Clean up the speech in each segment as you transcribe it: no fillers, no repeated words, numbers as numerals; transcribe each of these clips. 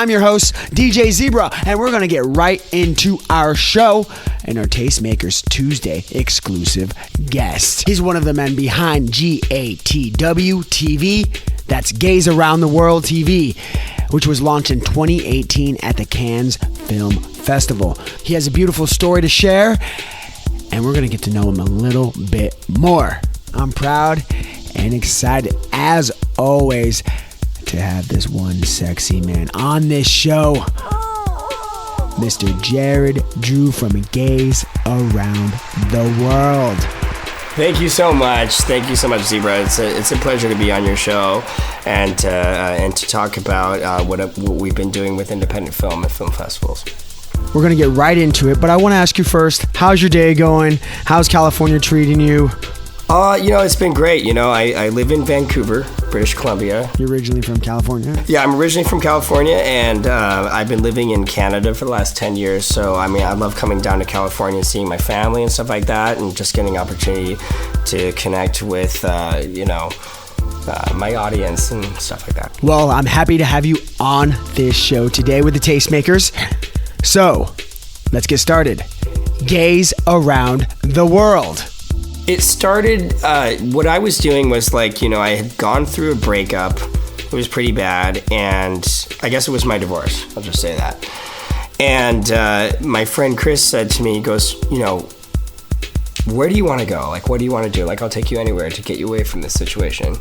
I'm your host, DJ Zebrah, and we're going to get right into our show and our Tastemakers Tuesday exclusive guest. He's one of the men behind GATWTV, that's Gays Around the World TV, which was launched in 2018 at the Cannes Film Festival. He has a beautiful story to share, and we're going to get to know him a little bit more. I'm proud and excited, as always, to have this one sexy man on this show, Mr. Jared Drew from Gays Around the World. Thank you so much. Thank you so much, Zebrah. It's a pleasure to be on your show and to talk about what we've been doing with independent film at film festivals. We're going to get right into it, but I want to ask you first, how's your day going? How's California treating you? It's been great. I live in Vancouver, British Columbia. You're originally from California? Yeah, I'm originally from California, and I've been living in Canada for the last 10 years. So, I love coming down to California and seeing my family and stuff like that, and just getting an opportunity to connect with, my audience and stuff like that. Well, I'm happy to have you on this show today with the Tastemakers. So, let's get started. Gays Around the World. It started, what I was doing was I had gone through a breakup. It was pretty bad, and I guess it was my divorce. I'll just say that. And my friend Chris said to me, he goes, where do you want to go? What do you want to do? I'll take you anywhere to get you away from this situation.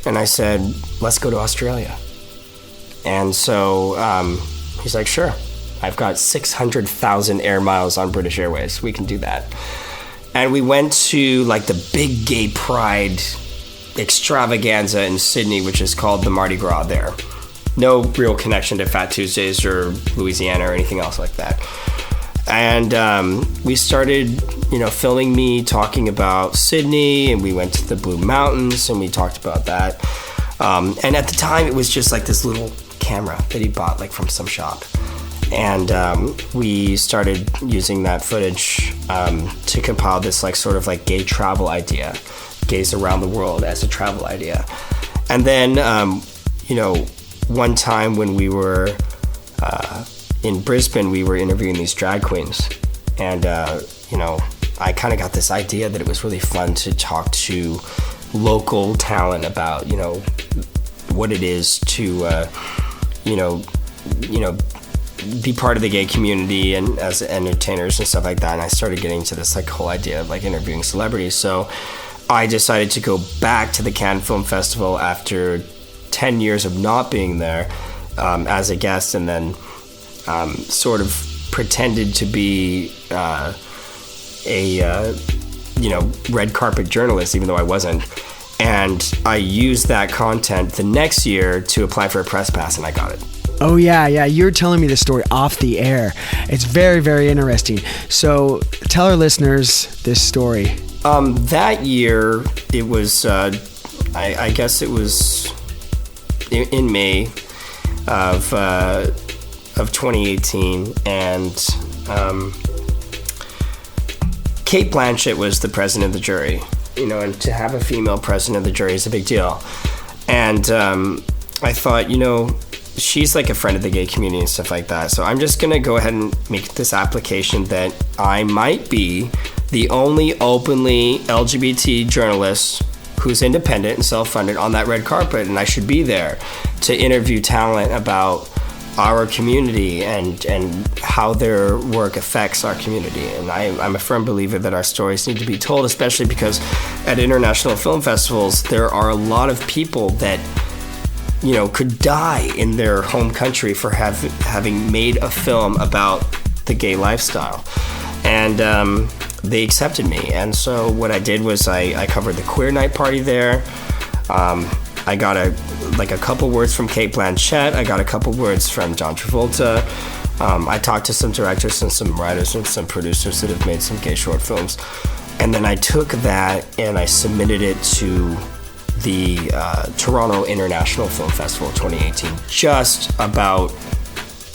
And I said, let's go to Australia. And so he's like, sure. I've got 600,000 air miles on British Airways. We can do that. And we went to the big gay pride extravaganza in Sydney, which is called the Mardi Gras there. No real connection to Fat Tuesdays or Louisiana or anything else like that. And we started, filming me talking about Sydney, and we went to the Blue Mountains and we talked about that. And at the time, it was just this little camera that he bought from some shop. And we started using that footage to compile this gay travel idea, Gays Around the World as a travel idea. And then, one time when we were in Brisbane, we were interviewing these drag queens. And, I kind of got this idea that it was really fun to talk to local talent about, what it is to, be part of the gay community and as entertainers and stuff like that. And I started getting to this whole idea of interviewing celebrities. So I decided to go back to the Cannes Film Festival after 10 years of not being there as a guest, and then sort of pretended to be a red carpet journalist, even though I wasn't. And I used that content the next year to apply for a press pass, and I got it. Oh, yeah. You're telling me this story off the air. It's very, very interesting. So tell our listeners this story. That year, it was, I guess it was in May of 2018. And Kate Blanchett was the president of the jury. And to have a female president of the jury is a big deal. And I thought, she's a friend of the gay community and stuff like that. So I'm just going to go ahead and make this application that I might be the only openly LGBT journalist who's independent and self-funded on that red carpet. And I should be there to interview talent about our community and how their work affects our community. And I'm a firm believer that our stories need to be told, especially because at international film festivals, there are a lot of people that could die in their home country for having made a film about the gay lifestyle. And they accepted me. And so what I did was I covered the queer night party there. I got a couple words from Kate Blanchett. I got a couple words from John Travolta. I talked to some directors and some writers and some producers that have made some gay short films. And then I took that and I submitted it to the Toronto International Film Festival 2018, just about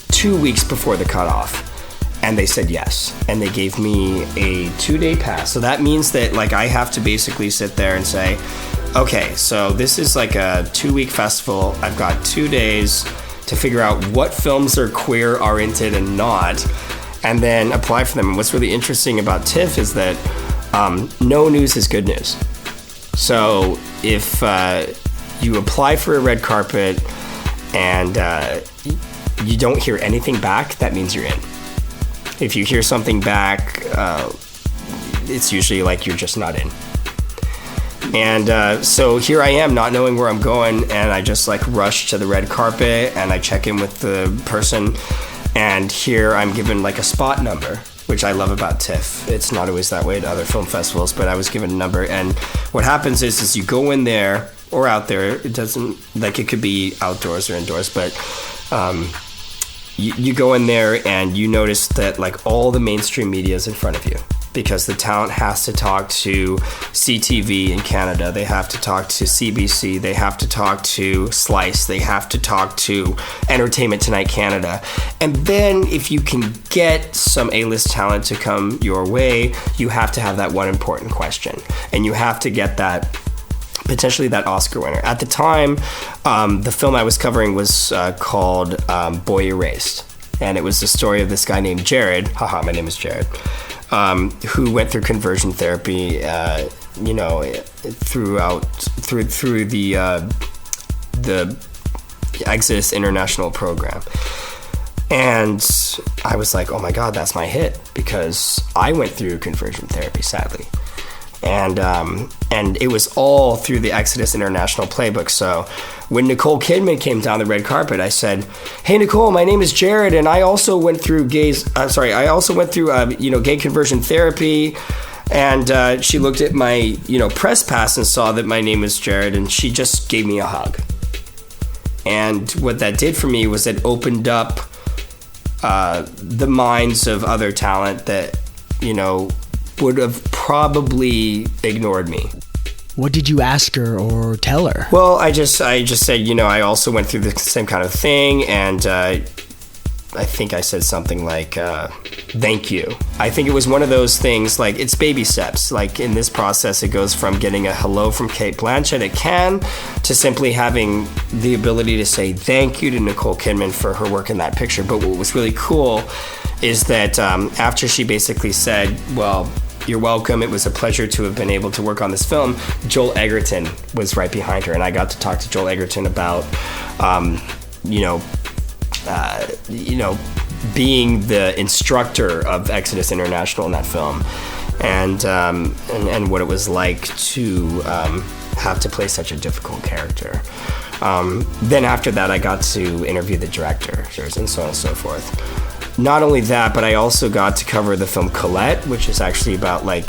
2 weeks before the cutoff. And they said yes. And they gave me a 2-day pass. So that means that I have to basically sit there and say, okay, so this is a 2-week festival. I've got 2 days to to figure out what films are queer-oriented and not, and then apply for them. And what's really interesting about TIFF is that no news is good news. So if you apply for a red carpet and you don't hear anything back, that means you're in. If you hear something back, it's usually like you're just not in. And so here I am, not knowing where I'm going, and I just like rush to the red carpet and I check in with the person, and here I'm given like a spot number, which I love about TIFF. It's not always that way at other film festivals, but I was given a number. And what happens is you go in there or out there. It doesn't, like, it could be outdoors or indoors, but you go in there and you notice that like all the mainstream media is in front of you, because the talent has to talk to CTV in Canada, they have to talk to CBC, they have to talk to Slice, they have to talk to Entertainment Tonight Canada. And then if you can get some A-list talent to come your way, you have to have that one important question. And you have to get that, potentially that Oscar winner. At the time, the film I was covering was called Boy Erased. And it was the story of this guy named Jared. Haha, my name is Jared. Who went through conversion therapy, through the Exodus International program. And I was like, oh my God, that's my hit, because I went through conversion therapy, sadly. And it was all through the Exodus International playbook. So when Nicole Kidman came down the red carpet, I said, "Hey Nicole, my name is Jared, and I also went through gay conversion therapy." And she looked at my press pass and saw that my name was Jared, and she just gave me a hug. And what that did for me was it opened up the minds of other talent that would have probably ignored me. What did you ask her or tell her? Well, I just said, I also went through the same kind of thing, and I think I said something like, thank you. I think it was one of those things, like, it's baby steps. Like, in this process, it goes from getting a hello from Cate Blanchett at Cannes to simply having the ability to say thank you to Nicole Kidman for her work in that picture. But what was really cool is that after she basically said, well, you're welcome, it was a pleasure to have been able to work on this film, Joel Egerton was right behind her, and I got to talk to Joel Egerton about being the instructor of Exodus International in that film, and what it was like to have to play such a difficult character. Then after that, I got to interview the directors and so on and so forth. Not only that, but I also got to cover the film Colette, which is actually about a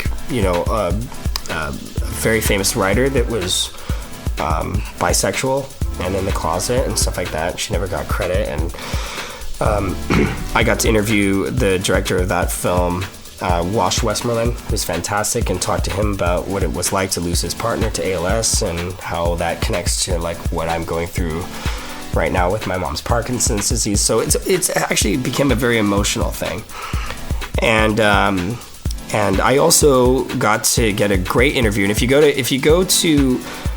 very famous writer that was bisexual and in the closet and stuff like that. She never got credit, and I got to interview the director of that film, Wash Westmoreland, who's fantastic, and talk to him about what it was like to lose his partner to ALS and how that connects to like what I'm going through right now with my mom's Parkinson's disease. So it's actually became a very emotional thing. And I also got to get a great interview. And if you go to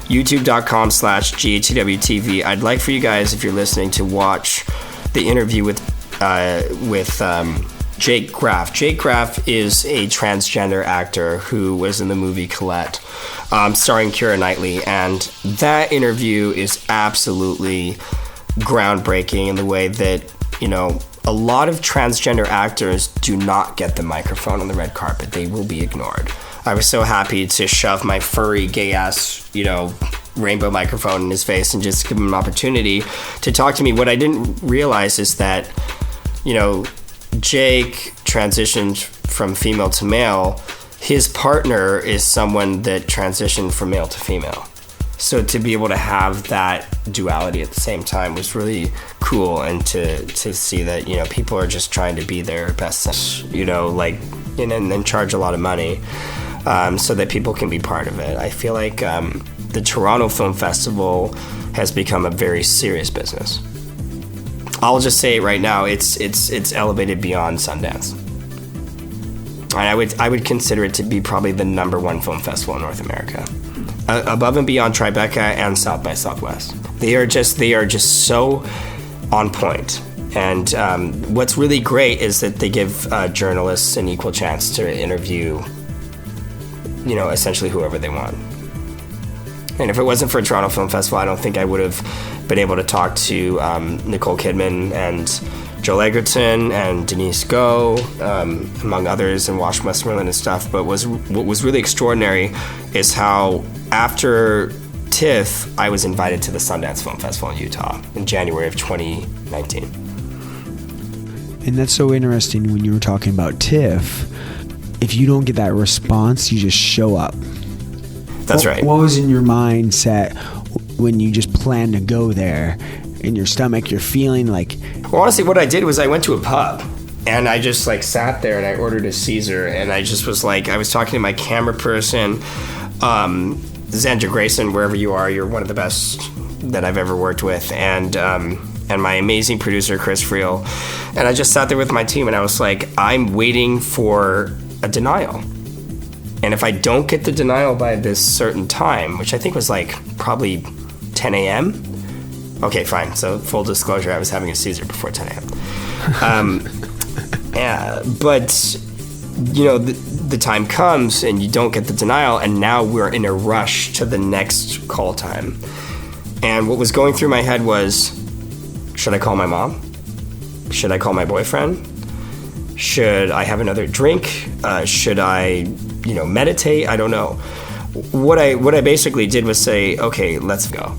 youtube.com/GATWTV, I'd like for you guys, if you're listening, to watch the interview with Jake Graff. Jake Graff is a transgender actor who was in the movie Colette, starring Keira Knightley. And that interview is absolutely groundbreaking in the way that, a lot of transgender actors do not get the microphone on the red carpet. They will be ignored. I was so happy to shove my furry gay ass, rainbow microphone in his face and just give him an opportunity to talk to me. What I didn't realize is that, Jake transitioned from female to male. His partner is someone that transitioned from male to female. So to be able to have that duality at the same time was really cool, and to see that, people are just trying to be their best self, and then charge a lot of money so that people can be part of it. I feel like the Toronto Film Festival has become a very serious business. I'll just say it right now, it's elevated beyond Sundance. And I would consider it to be probably the #1 film festival in North America. Above and beyond Tribeca and South by Southwest. They are just so on point. And what's really great is that they give journalists an equal chance to interview, essentially whoever they want. And if it wasn't for Toronto Film Festival, I don't think I would have been able to talk to Nicole Kidman and Joel Egerton and Denise Go, among others, and Wash Westmoreland and stuff. But what was really extraordinary is how after TIFF, I was invited to the Sundance Film Festival in Utah in January of 2019. And that's so interesting when you were talking about TIFF. If you don't get that response, you just show up. That's right. What was in your mindset when you just planned to go there? In your stomach, you're feeling like... Well, honestly, what I did was I went to a pub and I just sat there and I ordered a Caesar, and I just was I was talking to my camera person, Xandra Grayson, wherever you are, you're one of the best that I've ever worked with, and my amazing producer, Chris Friel. And I just sat there with my team and I was like, I'm waiting for a denial. And if I don't get the denial by this certain time, which I think was probably 10 a.m., okay, fine. So full disclosure, I was having a Caesar before 10 a.m. Yeah, but, the time comes and you don't get the denial, and now we're in a rush to the next call time. And what was going through my head was, should I call my mom? Should I call my boyfriend? Should I have another drink? Should I, meditate? I don't know. What I basically did was say, okay, let's go.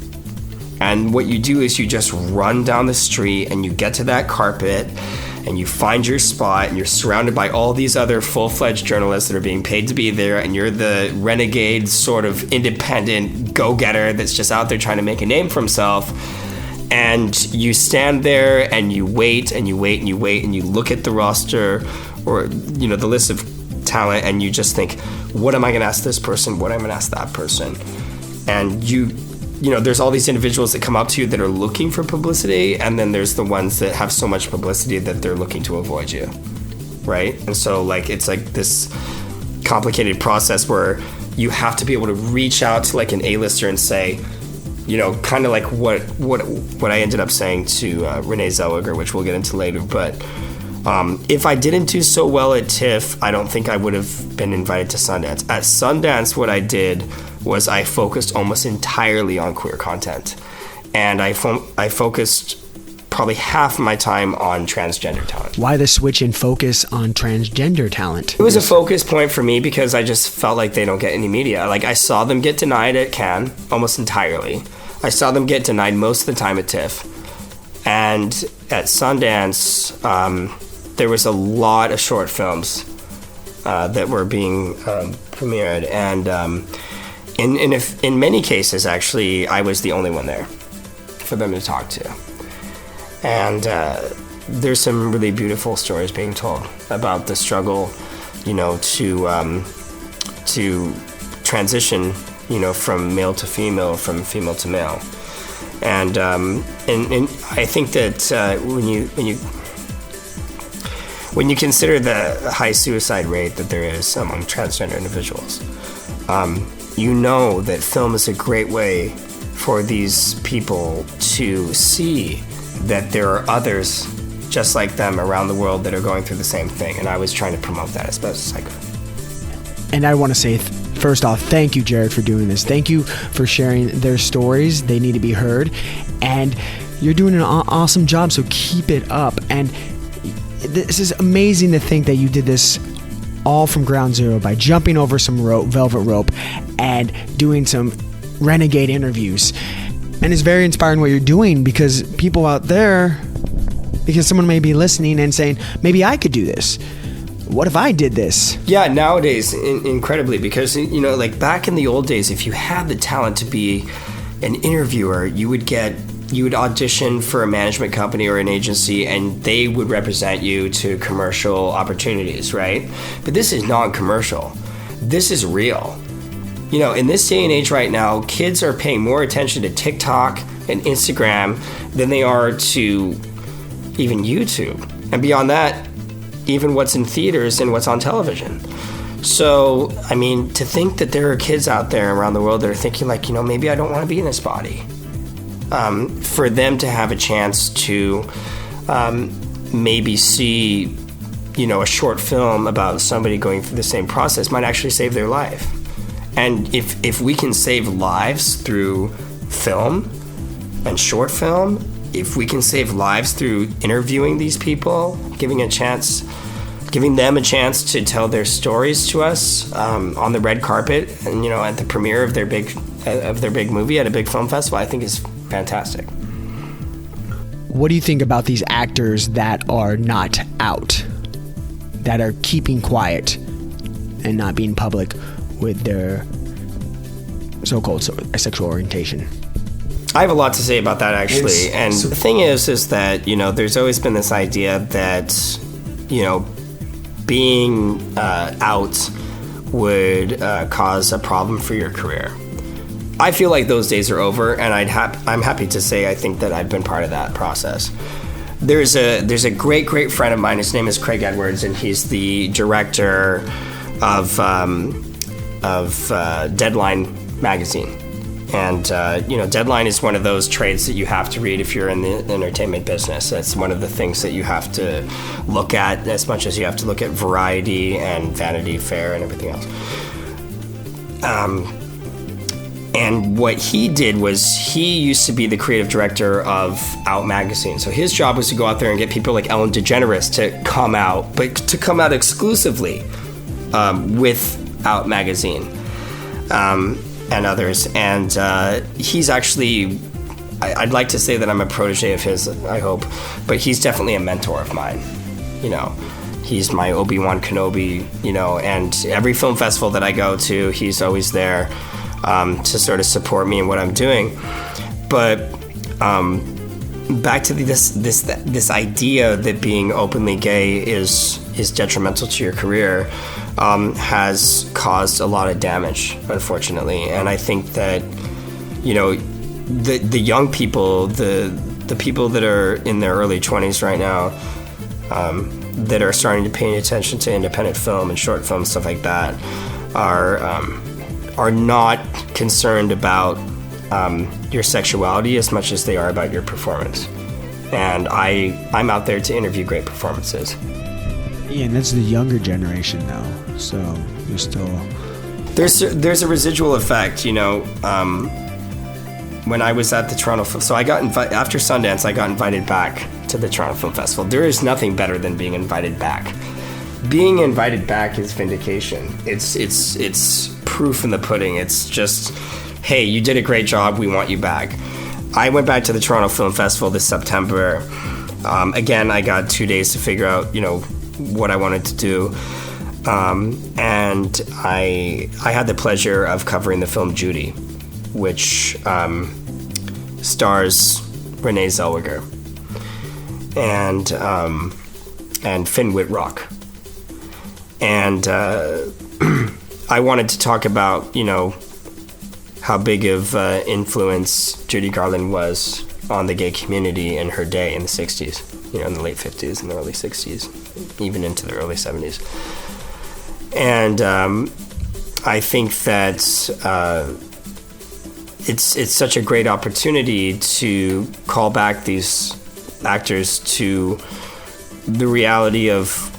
And what you do is you just run down the street and you get to that carpet and you find your spot, and you're surrounded by all these other full-fledged journalists that are being paid to be there, and you're the renegade sort of independent go-getter that's just out there trying to make a name for himself. And you stand there and you wait and you wait and you wait and you look at the roster or, the list of talent, and you just think, what am I going to ask this person? What am I going to ask that person? And there's all these individuals that come up to you that are looking for publicity, and then there's the ones that have so much publicity that they're looking to avoid you, right? And so it's this complicated process where you have to be able to reach out to an A-lister and say, kind of like what I ended up saying to Renee Zellweger, which we'll get into later. But if I didn't do so well at TIFF, I don't think I would have been invited to Sundance. At Sundance, what I did was I focused almost entirely on queer content. And I focused probably half my time on transgender talent. Why the switch in focus on transgender talent? It was a focus point for me because I just felt like they don't get any media. I saw them get denied at Cannes almost entirely. I saw them get denied most of the time at TIFF. And at Sundance, there was a lot of short films that were being premiered. And in many cases, actually, I was the only one there for them to talk to. And there's some really beautiful stories being told about the struggle, to transition, from male to female, from female to male. And I think that when you consider the high suicide rate that there is among transgender individuals, that film is a great way for these people to see that there are others just like them around the world that are going through the same thing. And I was trying to promote that as best as I could. And I want to say, first off, thank you, Jared, for doing this. Thank you for sharing their stories. They need to be heard. And you're doing an awesome job, so keep it up. And this is amazing to think that you did this all from ground zero by jumping over some velvet rope and doing some renegade interviews. And it's very inspiring what you're doing, because people out there, because someone may be listening and saying, maybe I could do this. What if I did this? Yeah, nowadays, incredibly, because, back in the old days, if you had the talent to be an interviewer, you would audition for a management company or an agency, and they would represent you to commercial opportunities, right? But this is non-commercial. This is real. In this day and age right now, kids are paying more attention to TikTok and Instagram than they are to even YouTube. And beyond that, even what's in theaters and what's on television. So, to think that there are kids out there around the world that are thinking maybe I don't want to be in this body. for them to have a chance to maybe see, a short film about somebody going through the same process might actually save their life. And if we can save lives through film and short film, if we can save lives through interviewing these people, giving them a chance to tell their stories to us on the red carpet, and at the premiere of their big movie at a big film festival, I think is fantastic. What do you think about these actors that are not out, that are keeping quiet and not being public with their so-called sexual orientation? I have a lot to say about that, actually. And the thing is that, there's always been this idea that, being out would cause a problem for your career. I feel like those days are over, and I'm happy to say I think that I've been part of that process. There's a great friend of mine. His name is Craig Edwards, and he's the director of Deadline magazine. And Deadline is one of those trades that you have to read if you're in the entertainment business. That's one of the things that you have to look at as much as you have to look at Variety and Vanity Fair and everything else. And what he did was he used to be the creative director of Out magazine. So his job was to go out there and get people like Ellen DeGeneres to come out, but to come out exclusively with Out magazine and others. And he's actually, I'd like to say that I'm a protege of his, I hope, but he's definitely a mentor of mine. He's my Obi-Wan Kenobi, and every film festival that I go to, he's always there to sort of support me in what I'm doing. But back to this idea that being openly gay is detrimental to your career has caused a lot of damage, unfortunately. And I think that the young people, the people that are in their early 20s right now, that are starting to pay attention to independent film and short film, stuff like that, are not concerned about your sexuality as much as they are about your performance. And I'm out there to interview great performances. Yeah, and that's the younger generation now. So you're still... There's a residual effect, when I was at the Toronto Film... So I got after Sundance, I got invited back to the Toronto Film Festival. There is nothing better than being invited back. Being invited back is vindication. It's proof in the pudding. It's just, hey, you did a great job. We want you back. I went back to the Toronto Film Festival this September. Again, I got 2 days to figure out, what I wanted to do. And I had the pleasure of covering the film Judy, which stars Renee Zellweger and Finn Wittrock. And I wanted to talk about, how big of influence Judy Garland was on the gay community in her day in the 60s, in the late 50s and the early 60s, even into the early 70s. And I think that it's such a great opportunity to call back these actors to the reality of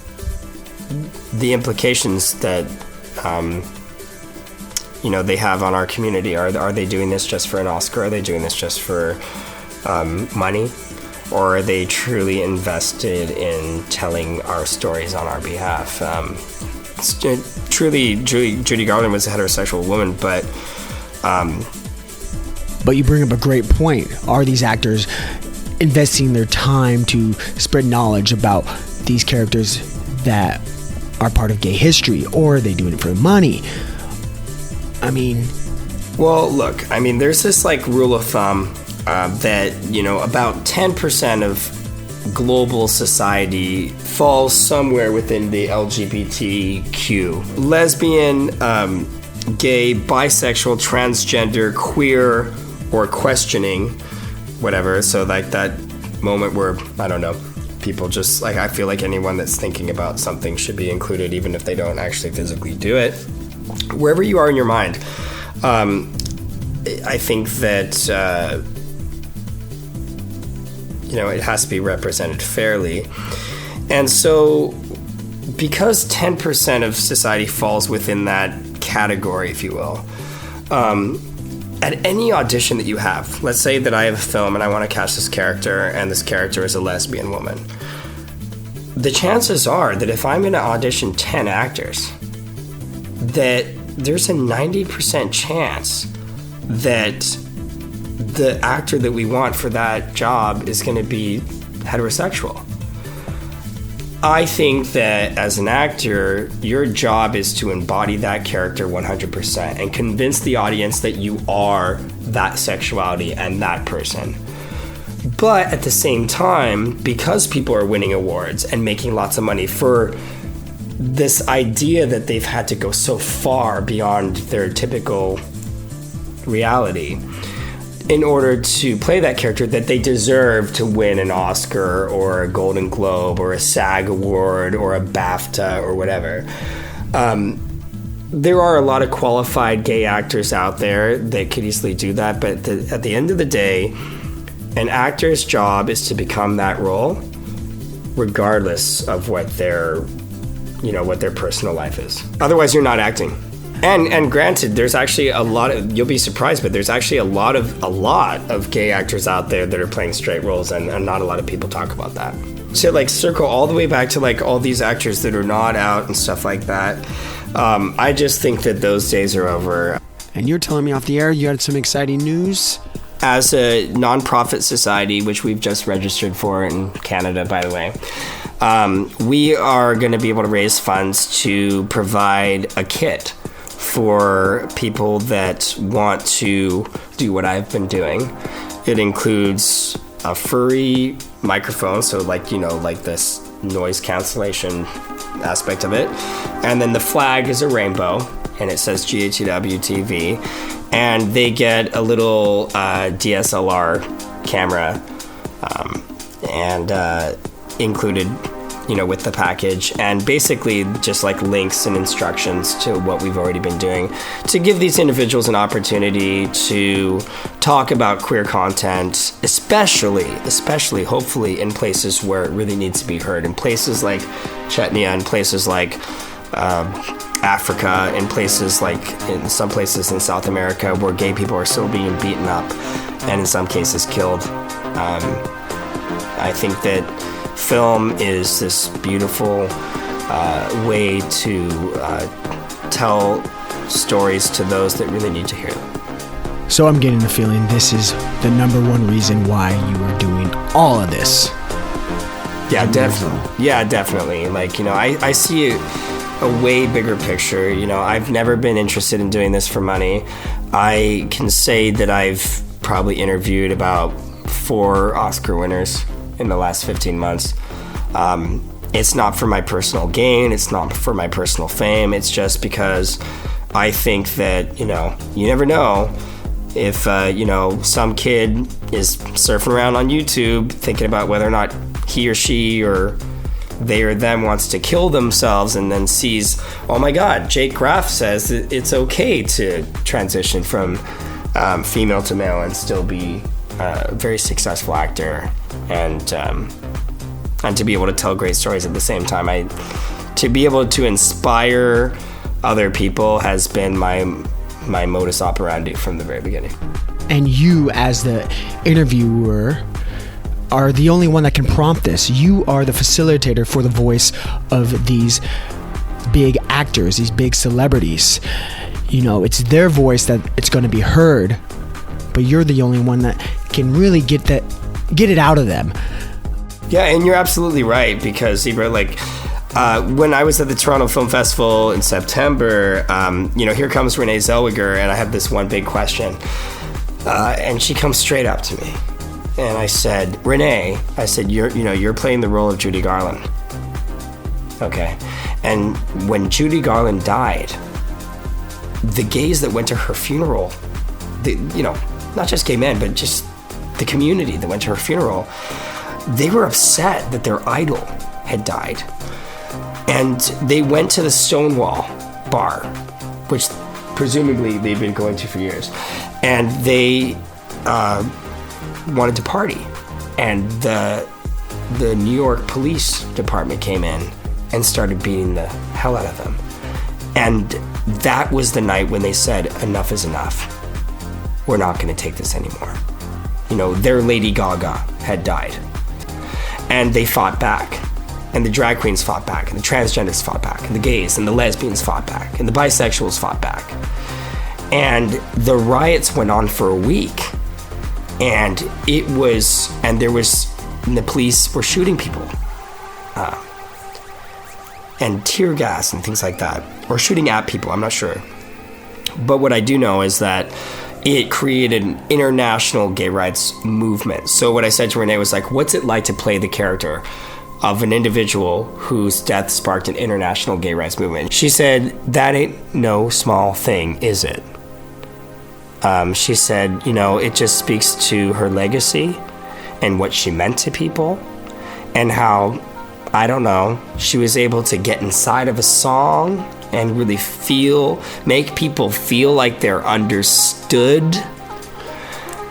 the implications that they have on our community. Are they doing this just for an Oscar? Are they doing this just for money? Or are they truly invested in telling our stories on our behalf? Truly, Judy Garland was a heterosexual woman, but you bring up a great point. Are these actors investing their time to spread knowledge about these characters that are part of gay history, or are they doing it for money? Well, look, there's this rule of thumb that, about 10% of global society falls somewhere within the LGBTQ. Lesbian, gay, bisexual, transgender, queer, or questioning, whatever. So that moment where, I don't know, people just, I feel like anyone that's thinking about something should be included, even if they don't actually physically do it. Wherever you are in your mind, I think that it has to be represented fairly. And so because 10% of society falls within that category, if you will, at any audition that you have, let's say that I have a film and I want to cast this character, and this character is a lesbian woman. The chances are that if I'm going to audition 10 actors, that there's a 90% chance that the actor that we want for that job is going to be heterosexual. I think that as an actor, your job is to embody that character 100% and convince the audience that you are that sexuality and that person. But at the same time, because people are winning awards and making lots of money for this idea that they've had to go so far beyond their typical reality in order to play that character, that they deserve to win an Oscar or a Golden Globe or a SAG award or a BAFTA or whatever. There are a lot of qualified gay actors out there that could easily do that, but at the end of the day, an actor's job is to become that role regardless of what their personal life is. Otherwise, you're not acting. And granted, there's actually a lot of, you'll be surprised, but there's actually a lot of gay actors out there that are playing straight roles, and not a lot of people talk about that. So circle all the way back to all these actors that are not out and stuff like that. I just think that those days are over. And you're telling me off the air you had some exciting news? As a nonprofit society, which we've just registered for in Canada, by the way, we are going to be able to raise funds to provide a kit for people that want to do what I've been doing. It includes a furry microphone, so this noise cancellation aspect of it, and then the flag is a rainbow and it says GATWTV, and they get a little DSLR camera and included with the package, and basically just links and instructions to what we've already been doing to give these individuals an opportunity to talk about queer content, especially hopefully in places where it really needs to be heard, in places like Chechnya, in places like Africa, in places in some places in South America where gay people are still being beaten up and in some cases killed. I think that film is this beautiful way to tell stories to those that really need to hear them. So I'm getting the feeling this is the number one reason why you are doing all of this. Yeah, definitely. Yeah, definitely. I see a way bigger picture. I've never been interested in doing this for money. I can say that I've probably interviewed about 4 Oscar winners in the last 15 months. It's not for my personal gain. It's not for my personal fame. It's just because I think that, you never know if, some kid is surfing around on YouTube thinking about whether or not he or she or they or them wants to kill themselves, and then sees, oh my God, Jake Graff says that it's okay to transition from female to male and still be a very successful actor, and to be able to tell great stories at the same time. To be able to inspire other people has been my modus operandi from the very beginning. And you, as the interviewer, are the only one that can prompt this. You are the facilitator for the voice of these big actors, these big celebrities. It's their voice that it's going to be heard, but you're the only one that can really get it out of them. Yeah, and you're absolutely right, because Zebrah, when I was at the Toronto Film Festival in September, here comes Renee Zellweger, and I have this one big question, and she comes straight up to me, and I said, Renee, you're playing the role of Judy Garland. Okay, and when Judy Garland died, the gays that went to her funeral, not just gay men, but just the community that went to her funeral, they were upset that their idol had died. And they went to the Stonewall bar, which presumably they'd been going to for years, and they wanted to party. and the New York Police Department came in and started beating the hell out of them. And that was the night when they said, enough is enough. We're not going to take this anymore. You know, their Lady Gaga had died. And they fought back. And the drag queens fought back. And the transgenders fought back. And the gays and the lesbians fought back. And the bisexuals fought back. And the riots went on for a week. And the police were shooting people. And tear gas and things like that. Or shooting at people, I'm not sure. But what I do know is that it created an international gay rights movement. So what I said to Renee was like, what's it like to play the character of an individual whose death sparked an international gay rights movement? She said, that ain't no small thing, is it? She said, you know, it just speaks to her legacy and what she meant to people and how, I don't know, she was able to get inside of a song and really make people feel like they're understood.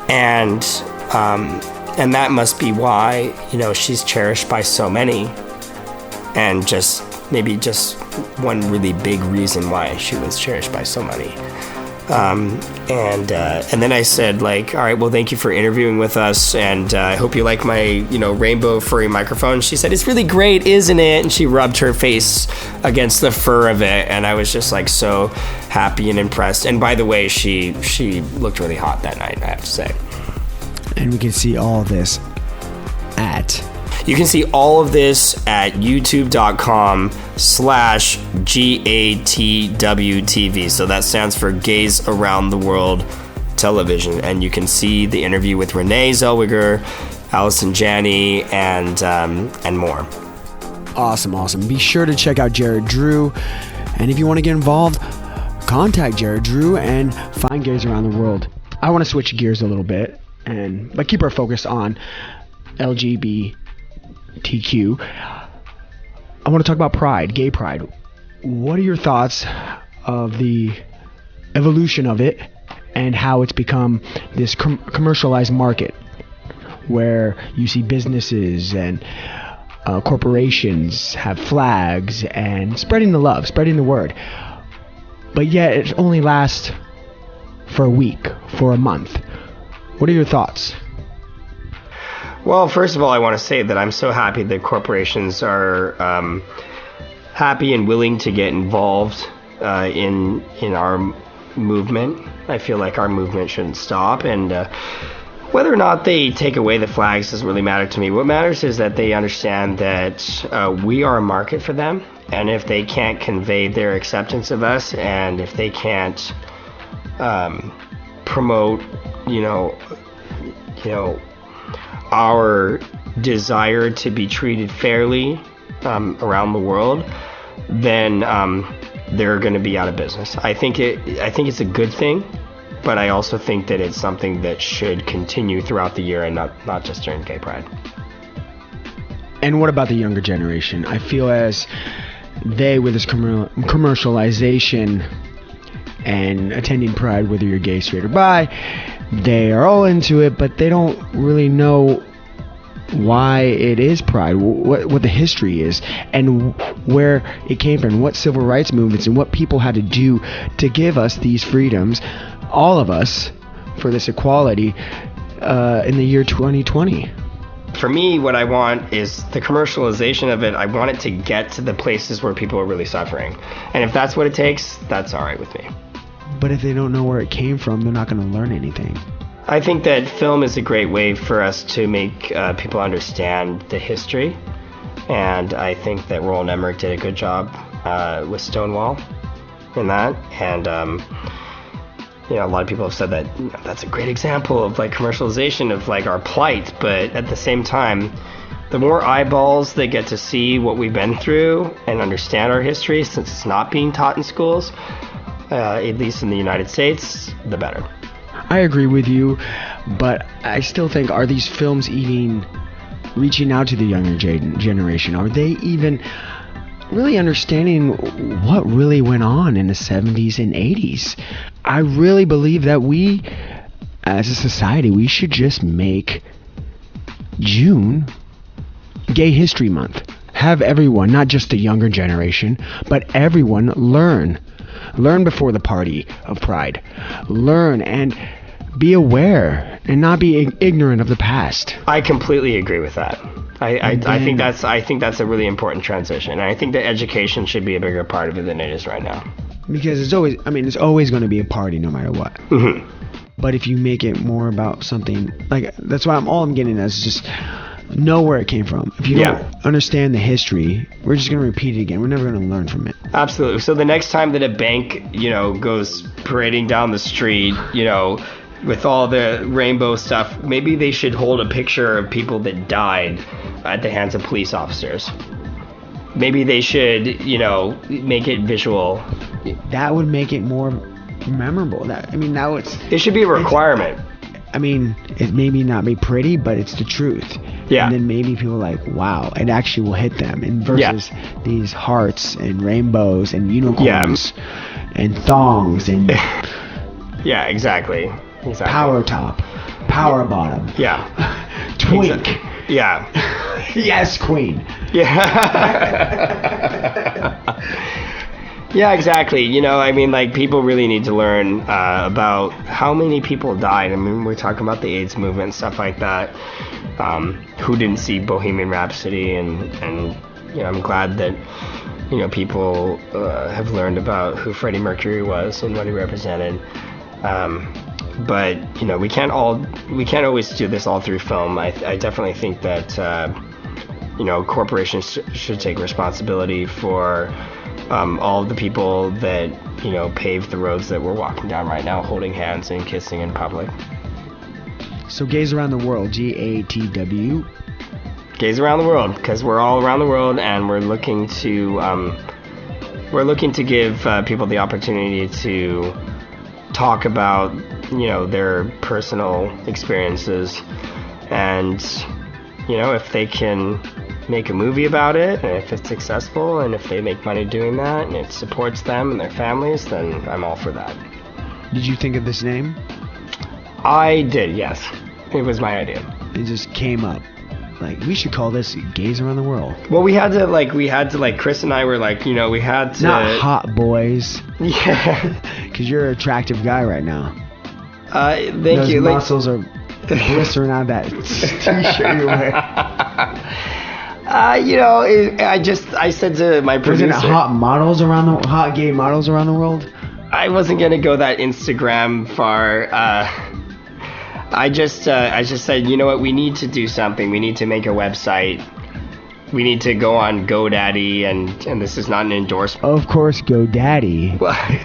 And that must be why, you know, she's cherished by so many. And maybe just one really big reason why she was cherished by so many. And then I said, like, all right, well, thank you for interviewing with us, and I hope you like my, you know, rainbow furry microphone. She said, it's really great, isn't it? And she rubbed her face against the fur of it, and I was just like so happy and impressed. And by the way, she looked really hot that night, I have to say. And we can see all this at... You can see all of this at youtube.com/GATWTV. So that stands for Gays Around the World Television. And you can see the interview with Renee Zellweger, Allison Janney, and more. Awesome. Be sure to check out Jared Drew. And if you want to get involved, contact Jared Drew and find Gays Around the World. I want to switch gears a little bit, but keep our focus on LGBTQ. I want to talk about pride, gay pride. What are your thoughts of the evolution of it and how it's become this commercialized market where you see businesses and corporations have flags and spreading the love, spreading the word, but yet it only lasts for a week, for a month? What are your thoughts? Well, first of all, I want to say that I'm so happy that corporations are happy and willing to get involved in our movement. I feel like our movement shouldn't stop, and whether or not they take away the flags doesn't really matter to me. What matters is that they understand that we are a market for them, and if they can't convey their acceptance of us, and if they can't promote, you know, our desire to be treated fairly around the world, then they're going to be out of business. I think it's a good thing, but I also think that it's something that should continue throughout the year and not just during Gay Pride. And what about the younger generation? I feel as they, with this commercialization and attending Pride, whether you're gay, straight, or bi, they are all into it, but they don't really know why it is Pride, what the history is, and where it came from, what civil rights movements and what people had to do to give us these freedoms, all of us, for this equality in the year 2020. For me, what I want is the commercialization of it. I want it to get to the places where people are really suffering. And if that's what it takes, that's all right with me. But if they don't know where it came from, they're not going to learn anything. I think that film is a great way for us to make people understand the history. And I think that Roland Emmerich did a good job with Stonewall in that. And, you know, a lot of people have said that that's a great example of like commercialization of like our plight. But at the same time, the more eyeballs that get to see what we've been through and understand our history, since it's not being taught in schools, at least in the United States, the better. I agree with you, but I still think, are these films even reaching out to the younger generation? Are they even really understanding what really went on in the 70s and 80s? I really believe that we, as a society, we should just make June, Gay History Month. Have everyone, not just the younger generation, but everyone learn. Learn before the party of Pride. Learn and be aware and not be ignorant of the past. I completely agree with that. I think that's a really important transition. And I think that education should be a bigger part of it than it is right now. Because it's always going to be a party no matter what. Mm-hmm. But if you make it more about something, like, that's why all I'm getting at is just know where it came from. If you don't understand the history, we're just going to repeat it again. We're never going to learn from it. Absolutely. So the next time that a bank, goes parading down the street, with all the rainbow stuff, maybe they should hold a picture of people that died at the hands of police officers. Maybe they should, make it visual. That would make it more memorable. Now it should be a requirement. It may not be pretty, but it's the truth. Yeah. And then maybe people are like, wow, it actually will hit them. And versus these hearts and rainbows and unicorns and thongs and yeah, exactly. Power top, power bottom. Yeah. Twink. Yeah. Yes, queen. Yeah. Yeah, exactly. People really need to learn about how many people died. We're talking about the AIDS movement and stuff like that. Who didn't see Bohemian Rhapsody, and I'm glad that people have learned about who Freddie Mercury was and what he represented. But we can't always do this all through film. I definitely think that corporations should take responsibility for all of the people that paved the roads that we're walking down right now, holding hands and kissing in public. So Gays Around the World, GATW. Gays Around the World, because we're all around the world, and we're looking to give people the opportunity to talk about their personal experiences, and if they can make a movie about it, and if it's successful, and if they make money doing that, and it supports them and their families, then I'm all for that. Did you think of this name? I did, yes. It was my idea. It just came up. We should call this Gays Around the World. Well, we had to, Chris and I were we had to... Not hot boys. Yeah. Because you're an attractive guy right now. Thank Those you. Those muscles are blistering out of that t-shirt you're wearing. I said to my producer... Wasn't it hot gay models around the world? I wasn't going to go that Instagram far. I just said, you know what, we need to do something. We need to make a website. We need to go on GoDaddy, and this is not an endorsement. Of course, GoDaddy.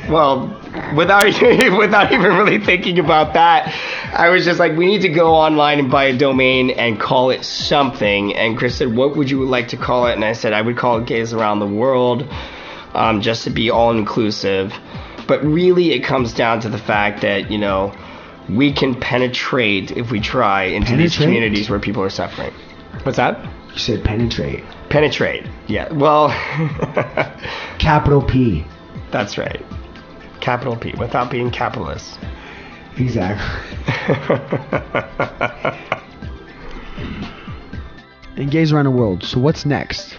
Well, without even really thinking about that, I was just like, we need to go online and buy a domain and call it something. And Chris said, what would you like to call it? And I said, I would call it Gays Around the World, just to be all-inclusive. But really, it comes down to the fact that, we can penetrate, if we try, into these communities where people are suffering. What's that? You said penetrate. Penetrate, yeah. Well... Capital P. That's right. Capital P, without being capitalist. Exactly. And Gays Around the World, so what's next?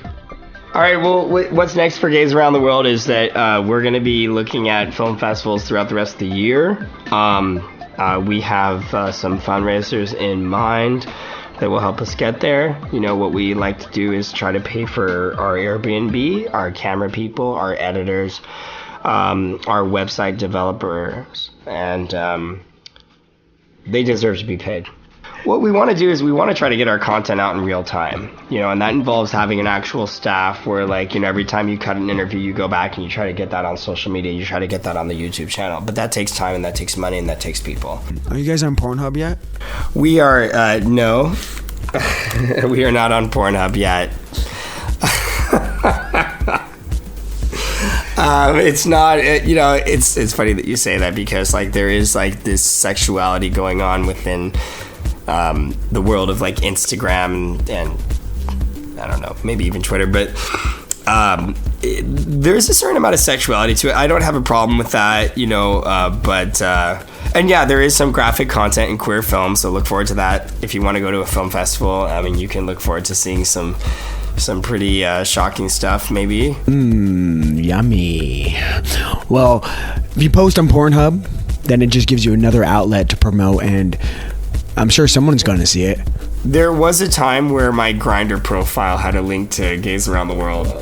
All right, well, what's next for Gays Around the World is that we're going to be looking at film festivals throughout the rest of the year. We have some fundraisers in mind that will help us get there. What we like to do is try to pay for our Airbnb, our camera people, our editors, our website developers, and they deserve to be paid. What we want to do is we want to try to get our content out in real time, and that involves having an actual staff where, every time you cut an interview, you go back and you try to get that on social media, you try to get that on the YouTube channel. But that takes time, and that takes money, and that takes people. Are you guys on Pornhub yet? We are, no. We are not on Pornhub yet. It's not, it's funny that you say that, because, there is, this sexuality going on within... the world of Instagram and I don't know, maybe even Twitter, but there's a certain amount of sexuality to it. I don't have a problem with that, but And yeah, there is some graphic content in queer film, so look forward to that. If you want to go to a film festival, I mean, you can look forward to seeing some pretty shocking stuff, maybe. Yummy. Well, if you post on Pornhub, then it just gives you another outlet to promote, and I'm sure someone's going to see it. There was a time where my Grindr profile had a link to Gays Around the World.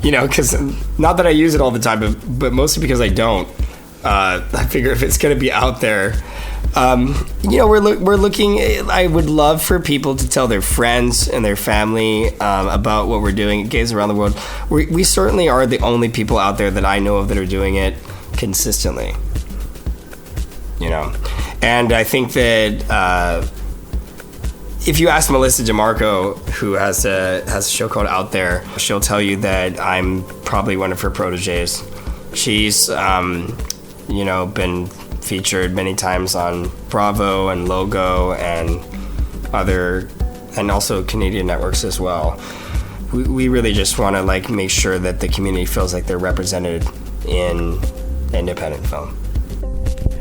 You know, because not that I use it all the time, but mostly because I don't. I figure if it's going to be out there, you know, we're looking. I would love for people to tell their friends and their family about what we're doing at Gays Around the World. We certainly are the only people out there that I know of that are doing it consistently. You know, and I think that if you ask Melissa DeMarco, who has a show called Out There, she'll tell you that I'm probably one of her proteges. She's you know, been featured many times on Bravo and Logo and also Canadian networks as well. We really just want to like make sure that the community feels like they're represented in independent film.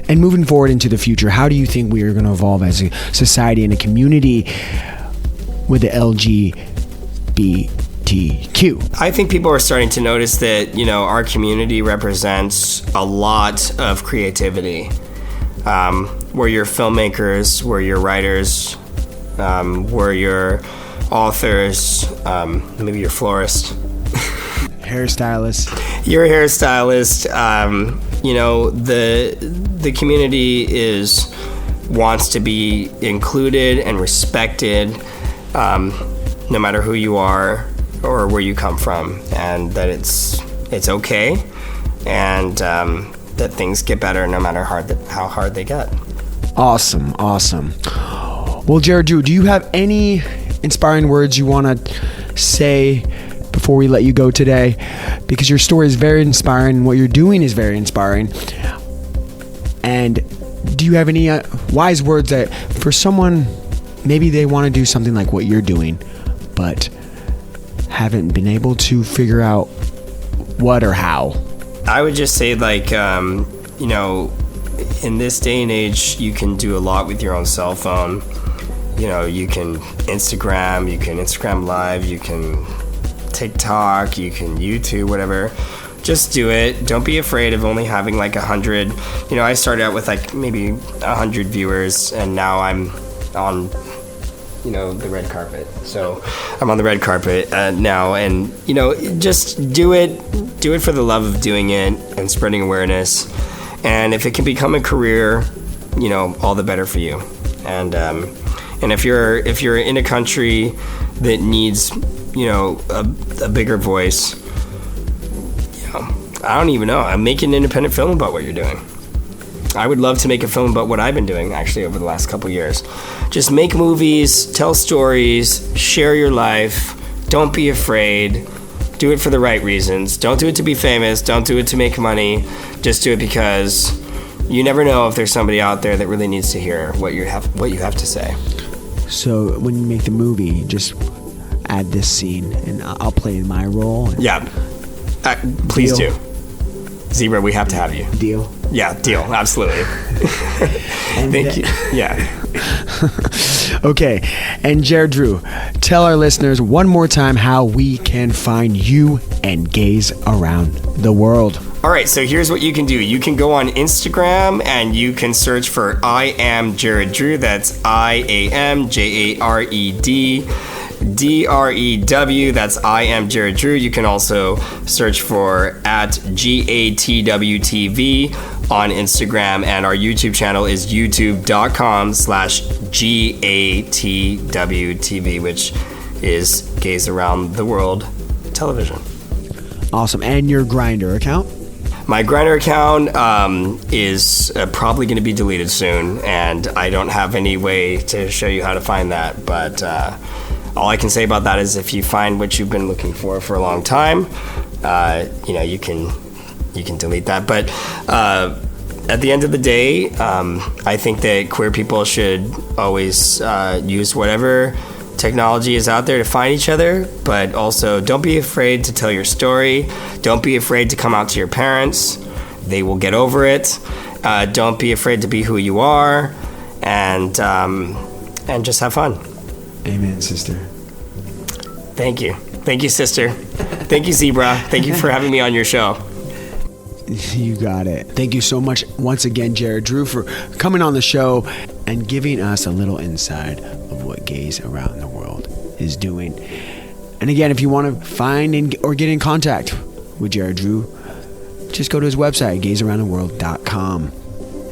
And moving forward into the future, how do you think we are going to evolve as a society and a community with the LGBTQ? I think people are starting to notice that, you know, our community represents a lot of creativity. We're your filmmakers, we're your writers, we're your authors, maybe your florist. Hairstylist. You're a hairstylist. You know, the community wants to be included and respected, no matter who you are or where you come from, and that it's okay, and that things get better no matter how hard they get. Awesome. Well, Jared Drew, do you have any inspiring words you want to say before we let you go today? Because your story is very inspiring and what you're doing is very inspiring. And do you have any wise words that for someone, maybe they want to do something like what you're doing, but haven't been able to figure out what or how? I would just say, like, you know, in this day and age, you can do a lot with your own cell phone. You know, you can Instagram Live, you can TikTok, you can YouTube, whatever. Just do it. Don't be afraid of only having like 100. You know, I started out with like maybe 100 viewers, and now I'm on, you know, the red carpet. So I'm on the red carpet now, and you know, just do it for the love of doing it and spreading awareness. And if it can become a career, you know, all the better for you. And if you're in a country that needs, you know, a bigger voice, you know, I don't even know. I'm making an independent film about what you're doing. I would love to make a film about what I've been doing actually over the last couple years. Just make movies, tell stories, share your life. Don't be afraid. Do it for the right reasons. Don't do it to be famous. Don't do it to make money. Just do it because you never know if there's somebody out there that really needs to hear what you have to say. So when you make the movie, just add this scene, and I'll play my role. Yeah, please do. Zebrah, we have to have you. Deal? Yeah, deal. Absolutely. Thank you. Yeah. Okay, and Jared Drew, tell our listeners one more time how we can find you and Gays Around the World. All right, so here's what you can do. You can go on Instagram and you can search for I Am Jared Drew. That's IAMJARED. That's I Am Jared Drew. You can also search for at GATWTV on Instagram, and our YouTube channel is youtube.com/GATWTV, which is Gays Around the World Television. Awesome. And your Grindr account? My Grindr account is probably going to be deleted soon, and I don't have any way to show you how to find that, but all I can say about that is if you find what you've been looking for a long time, you know, you can delete that. But at the end of the day, I think that queer people should always use whatever technology is out there to find each other, but also don't be afraid to tell your story. Don't be afraid to come out to your parents. They will get over it. Don't be afraid to be who you are, and just have fun. Amen, sister. Thank you, sister. Thank you, Zebrah. Thank you for having me on your show. You got it. Thank you so much once again, Jared Drew, for coming on the show and giving us a little insight of what Gays Around the World is doing. And again, if you want to find or get in contact with Jared Drew, just go to his website, gaysaroundtheworld.com.